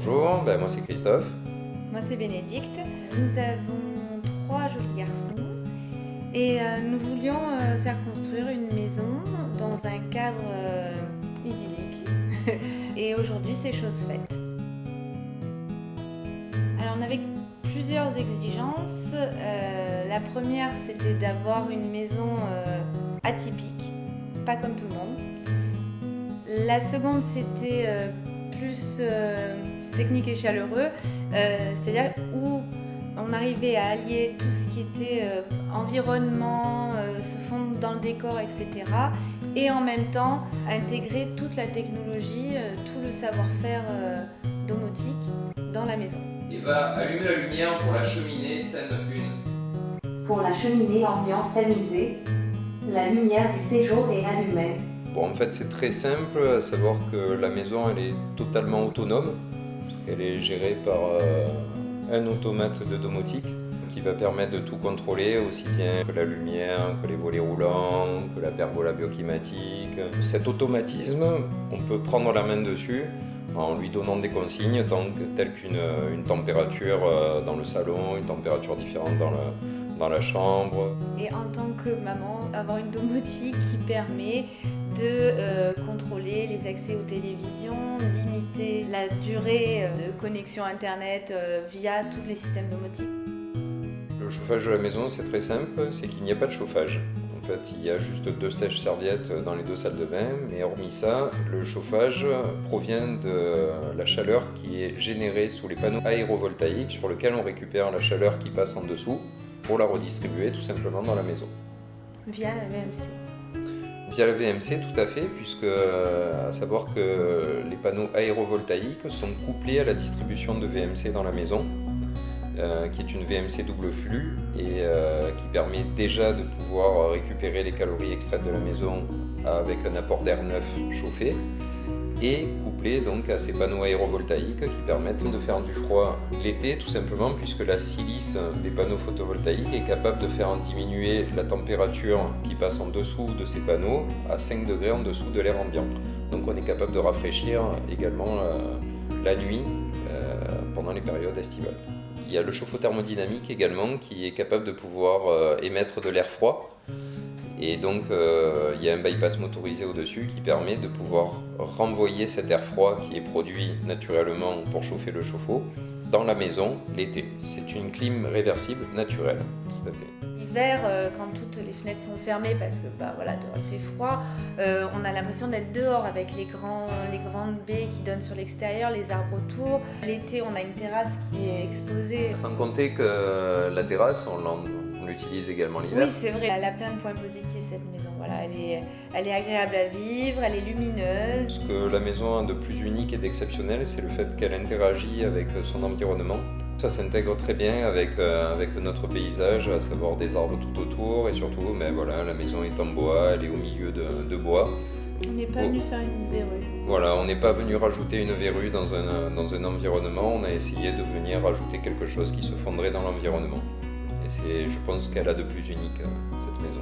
Bonjour, moi c'est Christophe. Moi c'est Bénédicte. Nous avons 3 jolis garçons et nous voulions faire construire une maison dans un cadre idyllique. Et aujourd'hui c'est chose faite. Alors on avait plusieurs exigences. La première c'était d'avoir une maison atypique, pas comme tout le monde. La seconde c'était plus technique et chaleureux, c'est-à-dire où on arrivait à allier tout ce qui était environnement, se fondre dans le décor, etc. Et en même temps intégrer toute la technologie, tout le savoir-faire domotique dans la maison. Il va allumer la lumière pour la cheminée scène 1. Pour la cheminée ambiance tamisée, la lumière du séjour est allumée. En fait c'est très simple, à savoir que la maison elle est totalement autonome, parce qu'elle est gérée par un automate de domotique qui va permettre de tout contrôler, aussi bien que la lumière, que les volets roulants, que la pergola bioclimatique. Cet automatisme, on peut prendre la main dessus en lui donnant des consignes telles qu'une température dans le salon, une température différente dans la chambre. Et en tant que maman, avoir une domotique qui permet de contrôler les accès aux télévisions, limiter la durée de connexion internet via tous les systèmes domotiques. Le chauffage de la maison c'est très simple, c'est qu'il n'y a pas de chauffage. En fait, il y a juste 2 sèches-serviettes dans les 2 salles de bain, mais hormis ça, le chauffage provient de la chaleur qui est générée sous les panneaux aérovoltaïques sur lesquels on récupère la chaleur qui passe en dessous pour la redistribuer tout simplement dans la maison. Via la VMC. Via la VMC, tout à fait, puisque à savoir que les panneaux aérovoltaïques sont couplés à la distribution de VMC dans la maison, qui est une VMC double flux et qui permet déjà de pouvoir récupérer les calories extraites de la maison avec un apport d'air neuf chauffé et couplé donc à ces panneaux aérovoltaïques qui permettent de faire du froid l'été tout simplement puisque la silice des panneaux photovoltaïques est capable de faire diminuer la température qui passe en dessous de ces panneaux à 5 degrés en dessous de l'air ambiant. Donc on est capable de rafraîchir également la nuit pendant les périodes estivales. Il y a le chauffe-eau thermodynamique également qui est capable de pouvoir émettre de l'air froid. Et donc il y a un bypass motorisé au-dessus qui permet de pouvoir renvoyer cet air froid qui est produit naturellement pour chauffer le chauffe-eau dans la maison l'été. C'est une clim réversible naturelle, tout à fait. L'hiver, quand toutes les fenêtres sont fermées parce que dehors il fait froid, on a l'impression d'être dehors avec les grandes baies qui donnent sur l'extérieur, les arbres autour. L'été, on a une terrasse qui est exposée. Sans compter que la terrasse, on l'utilise également l'hiver. Oui, c'est vrai, elle a plein de points positifs cette maison. Voilà, elle est agréable à vivre, elle est lumineuse. Ce que la maison a de plus unique et d'exceptionnel, c'est le fait qu'elle interagit avec son environnement. Ça s'intègre très bien avec notre paysage, à savoir des arbres tout autour et surtout, la maison est en bois, elle est au milieu de bois. On n'est pas venu faire une verrue. Voilà, on n'est pas venu rajouter une verrue dans un environnement, on a essayé de venir rajouter quelque chose qui se fondrait dans l'environnement. Et c'est, je pense, qu'elle a de plus unique, cette maison.